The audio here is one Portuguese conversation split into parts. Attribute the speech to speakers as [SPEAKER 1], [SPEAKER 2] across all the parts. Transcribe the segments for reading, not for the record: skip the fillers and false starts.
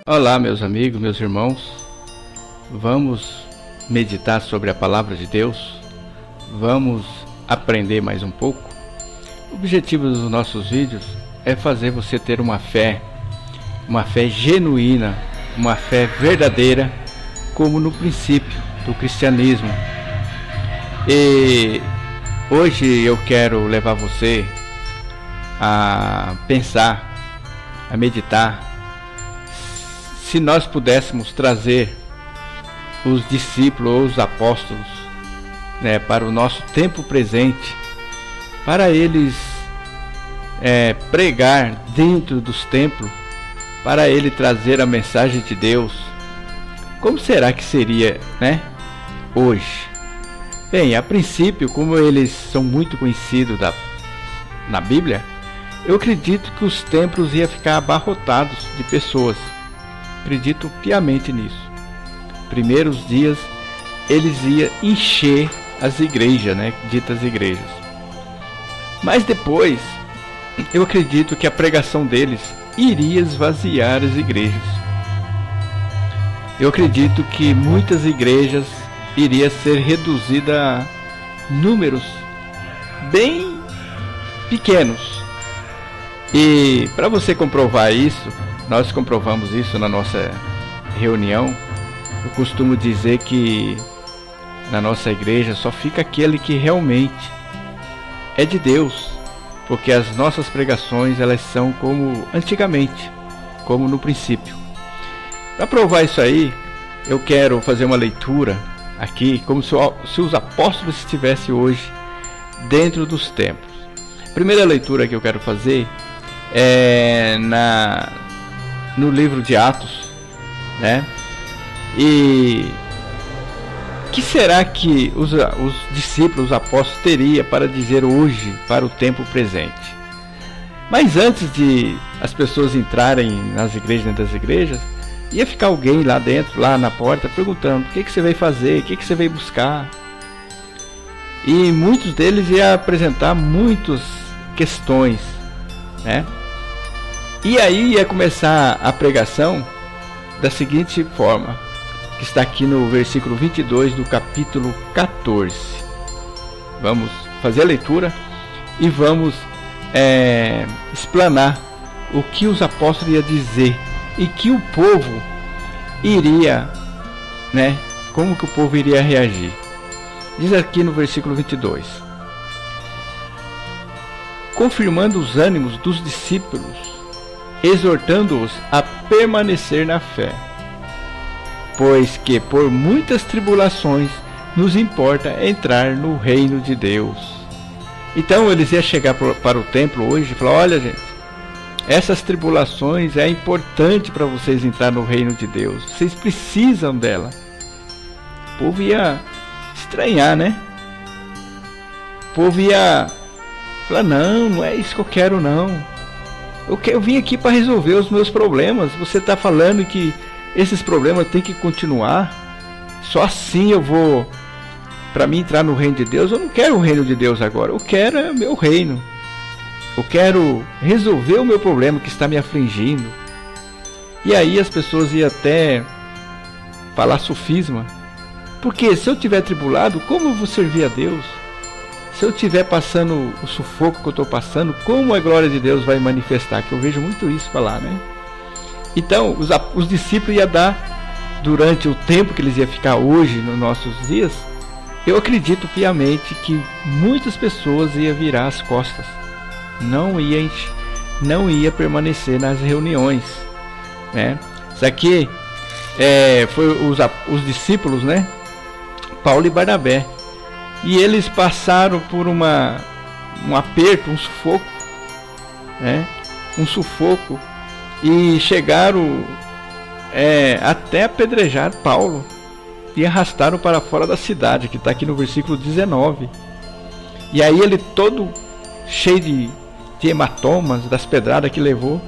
[SPEAKER 1] Olá, meus amigos, meus irmãos. Vamos meditar sobre a palavra de Deus. Vamos aprender mais um pouco. O objetivo dos nossos vídeos é fazer você ter uma fé genuína, uma fé verdadeira, como no princípio do cristianismo. E hoje eu quero levar você a pensar, a meditar, se nós pudéssemos trazer os discípulos ou os apóstolos, para o nosso tempo presente, para eles pregar dentro dos templos, para ele trazer a mensagem de Deus, como será que seria, hoje? Bem, a princípio, como eles são muito conhecidos na Bíblia, eu acredito que os templos iam ficar abarrotados de pessoas. Acredito piamente nisso. Primeiros dias eles iam encher as igrejas, ditas igrejas. Mas depois eu acredito que a pregação deles iria esvaziar as igrejas. Eu acredito que muitas igrejas iriam ser reduzidas a números bem pequenos. E para você comprovar isso, nós comprovamos isso na nossa reunião. Eu costumo dizer que na nossa igreja só fica aquele que realmente é de Deus, porque as nossas pregações elas são como antigamente, como no princípio. Para provar isso aí, eu quero fazer uma leitura aqui, como se os apóstolos estivessem hoje dentro dos templos. A primeira leitura que eu quero fazer é no livro de Atos, E que será que os discípulos, os apóstolos teriam para dizer hoje para o tempo presente? Mas antes de as pessoas entrarem nas igrejas, dentro das igrejas, ia ficar alguém lá dentro, lá na porta, perguntando: o que você veio fazer? O que você veio buscar? E muitos deles iam apresentar muitas questões, E aí ia começar a pregação da seguinte forma, que está aqui no versículo 22 do capítulo 14. Vamos fazer a leitura e vamos explanar o que os apóstolos iam dizer e que o povo iria, como que o povo iria reagir. Diz aqui no versículo 22: confirmando os ânimos dos discípulos, exortando-os a permanecer na fé, pois que por muitas tribulações nos importa entrar no reino de Deus. Então eles iam chegar para o templo hoje e falar: olha, gente, essas tribulações é importante para vocês entrar no reino de Deus, vocês precisam dela. O povo ia estranhar, O povo ia falar: não é isso que eu quero, não. Eu vim aqui para resolver os meus problemas. Você está falando que esses problemas têm que continuar? Só assim eu vou, para mim entrar no reino de Deus. Eu não quero o reino de Deus agora. Eu quero meu reino. Eu quero resolver o meu problema que está me afligindo. E aí as pessoas iam até falar sofisma. Porque se eu estiver tribulado, como eu vou servir a Deus? Se eu estiver passando o sufoco que eu estou passando, como a glória de Deus vai manifestar? Que eu vejo muito isso falar, Então, os discípulos iam dar, durante o tempo que eles iam ficar hoje, nos nossos dias, eu acredito piamente que muitas pessoas iam virar as costas. Não ia permanecer nas reuniões, Isso aqui foi os discípulos, Paulo e Barnabé. E eles passaram por um aperto, um sufoco, e chegaram até apedrejar Paulo e arrastaram para fora da cidade, que está aqui no versículo 19. E aí ele todo cheio de hematomas das pedradas que levou.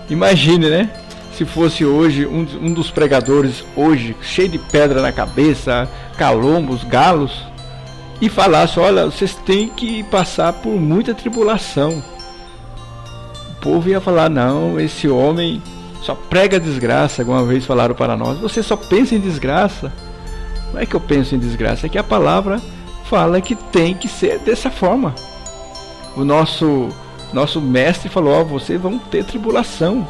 [SPEAKER 1] Imagine, se fosse hoje um dos pregadores hoje cheio de pedra na cabeça, calombos, galos, e falasse: olha, vocês têm que passar por muita tribulação. O povo ia falar: não, esse homem só prega desgraça, alguma vez falaram para nós. Você só pensa em desgraça. Não é que eu penso em desgraça, é que a palavra fala que tem que ser dessa forma. O nosso mestre falou, vocês vão ter tribulação.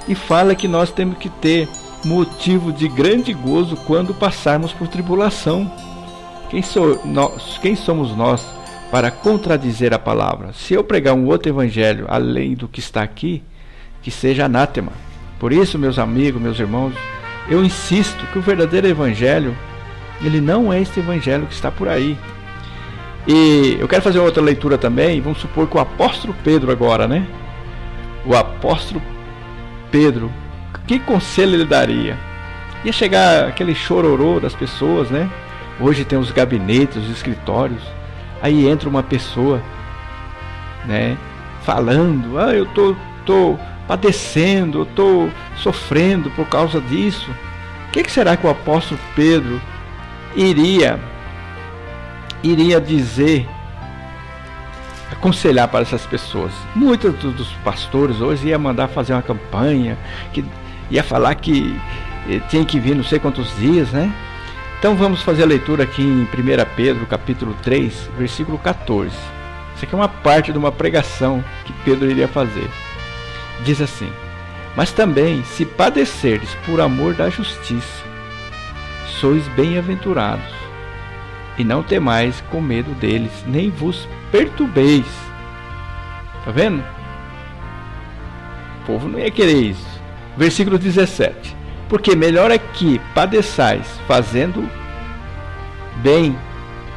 [SPEAKER 1] E fala que nós temos que ter motivo de grande gozo quando passarmos por tribulação. Quem somos nós para contradizer a palavra? Se eu pregar um outro evangelho além do que está aqui, que seja anátema. Por isso, meus amigos, meus irmãos, eu insisto que o verdadeiro evangelho, ele não é este evangelho que está por aí. E eu quero fazer outra leitura também. Vamos supor que o apóstolo Pedro agora, né? O apóstolo Pedro, que conselho ele daria? Ia chegar aquele chororô das pessoas, né? Hoje tem os gabinetes, os escritórios. Aí entra uma pessoa, né? Falando, eu tô padecendo, eu tô sofrendo por causa disso. O que será que o apóstolo Pedro iria dizer, aconselhar para essas pessoas? Muitos dos pastores hoje iam mandar fazer uma campanha, que ia falar que tinha que vir não sei quantos dias, né? Então vamos fazer a leitura aqui em 1 Pedro, capítulo 3, versículo 14. Isso aqui é uma parte de uma pregação que Pedro iria fazer. Diz assim: mas também, se padecerdes por amor da justiça, sois bem-aventurados, e não temais com medo deles, nem vos perturbeis. Tá vendo? O povo não ia querer isso. Versículo 17: porque melhor é que padeçais fazendo bem,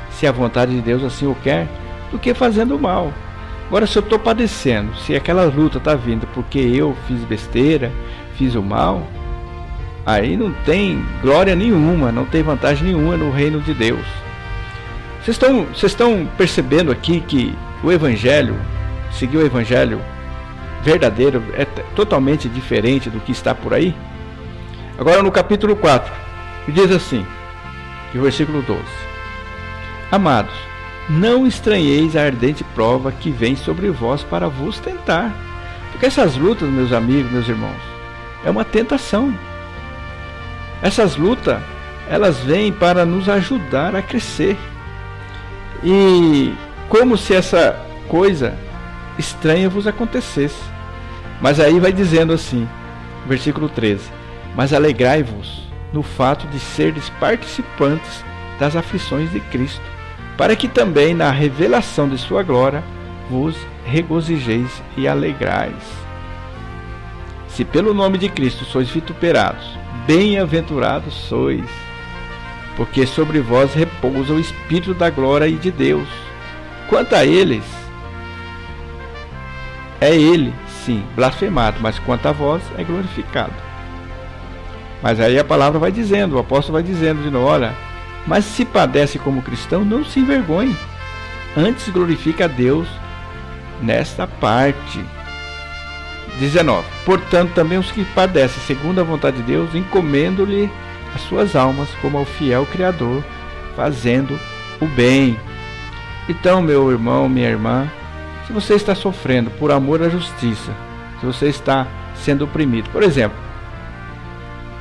[SPEAKER 1] se a vontade de Deus assim o quer, do que fazendo mal. Agora, se eu estou padecendo, se aquela luta está vindo porque eu fiz besteira, fiz o mal, aí não tem glória nenhuma, não tem vantagem nenhuma no reino de Deus. Vocês estão percebendo aqui que o evangelho, seguir o evangelho verdadeiro, é totalmente diferente do que está por aí? Agora no capítulo 4, diz assim, no versículo 12: amados, não estranheis a ardente prova que vem sobre vós para vos tentar. Porque essas lutas, meus amigos, meus irmãos, é uma tentação. Essas lutas, elas vêm para nos ajudar a crescer. E como se essa coisa estranha vos acontecesse. Mas aí vai dizendo assim, versículo 13: mas alegrai-vos no fato de serdes participantes das aflições de Cristo, para que também na revelação de sua glória vos regozijeis e alegrais. Se pelo nome de Cristo sois vituperados, bem-aventurados sois, porque sobre vós repousa o Espírito da glória e de Deus. Quanto a eles, é ele, sim, blasfemado, mas quanto a vós, é glorificado. Mas aí a palavra vai dizendo, o apóstolo vai dizendo de novo, olha, mas se padece como cristão, não se envergonhe, antes glorifique a Deus nesta parte. 19: portanto também os que padecem segundo a vontade de Deus, encomendo-lhe as suas almas como ao fiel Criador, fazendo o bem. Então, meu irmão, minha irmã, se você está sofrendo por amor à justiça, se você está sendo oprimido, por exemplo,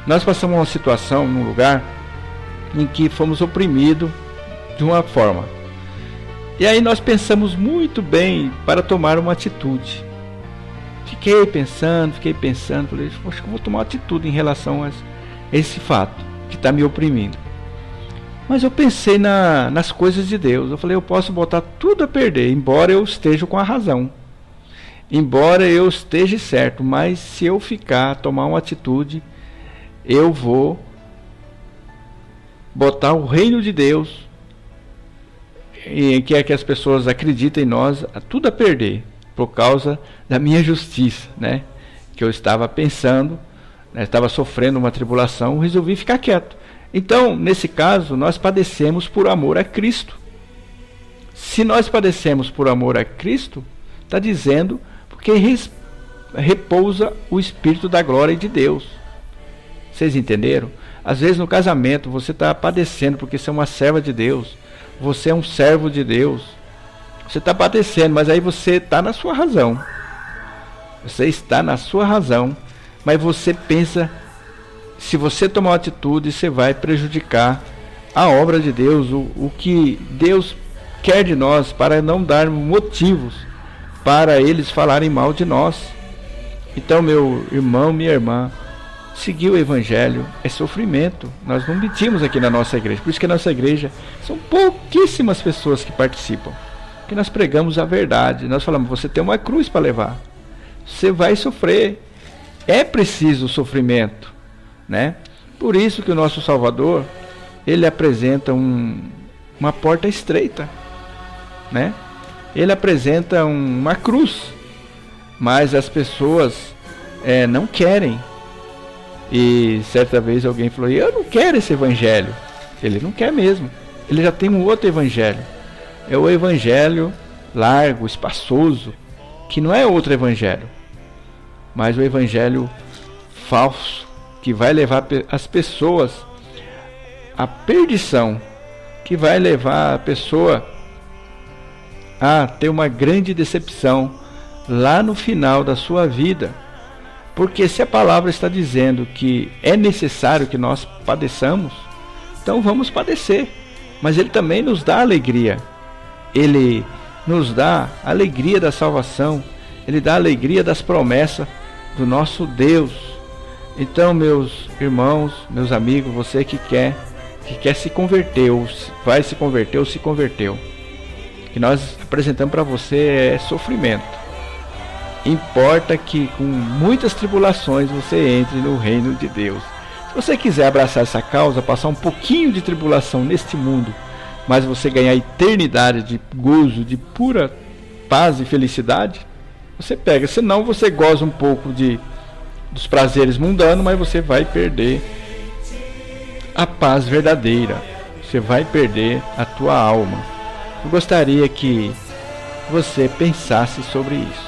[SPEAKER 1] nós passamos uma situação num lugar em que fomos oprimidos de uma forma, e aí nós pensamos muito bem para tomar uma atitude. Fiquei pensando, falei, acho que eu vou tomar uma atitude em relação a esse fato que está me oprimindo. Mas eu pensei nas coisas de Deus. Eu falei, eu posso botar tudo a perder, embora eu esteja com a razão, embora eu esteja certo, mas se eu tomar uma atitude, eu vou botar o reino de Deus, e que é que as pessoas acreditam em nós, tudo a perder, por causa da minha justiça, né? Que eu estava pensando, né? Estava sofrendo uma tribulação, resolvi ficar quieto. Então, nesse caso, nós padecemos por amor a Cristo. Se nós padecemos por amor a Cristo, está dizendo porque repousa o Espírito da glória de Deus. Vocês entenderam? Às vezes no casamento você está padecendo porque você é uma serva de Deus, você é um servo de Deus, você está padecendo, mas aí você está na sua razão. Você está na sua razão, mas você pensa, se você tomar uma atitude, você vai prejudicar a obra de Deus, o que Deus quer de nós, para não dar motivos para eles falarem mal de nós. Então, meu irmão, minha irmã, seguir o Evangelho é sofrimento. Nós não mentimos aqui na nossa igreja, por isso que a nossa igreja são pouquíssimas pessoas que participam, que nós pregamos a verdade. Nós falamos, você tem uma cruz para levar, você vai sofrer, é preciso sofrimento, né? Por isso que o nosso Salvador, ele apresenta uma porta estreita, né? Ele apresenta uma cruz, mas as pessoas não querem. E certa vez alguém falou, eu não quero esse evangelho. Ele não quer mesmo, ele já tem um outro evangelho, é o evangelho largo, espaçoso, que não é outro evangelho, mas o evangelho falso, que vai levar as pessoas à perdição, que vai levar a pessoa a ter uma grande decepção lá no final da sua vida. Porque se a palavra está dizendo que é necessário que nós padeçamos, então vamos padecer. Mas ele também nos dá alegria. Ele nos dá a alegria da salvação. Ele dá a alegria das promessas do nosso Deus. Então, meus irmãos, meus amigos, você que quer se converter, ou vai se converter ou se converteu, que nós apresentamos para você é sofrimento. Importa que com muitas tribulações você entre no reino de Deus. Se você quiser abraçar essa causa, passar um pouquinho de tribulação neste mundo, mas você ganhar a eternidade de gozo, de pura paz e felicidade, você pega. Senão você goza um pouco dos prazeres mundanos, mas você vai perder a paz verdadeira. Você vai perder a tua alma. Eu gostaria que você pensasse sobre isso.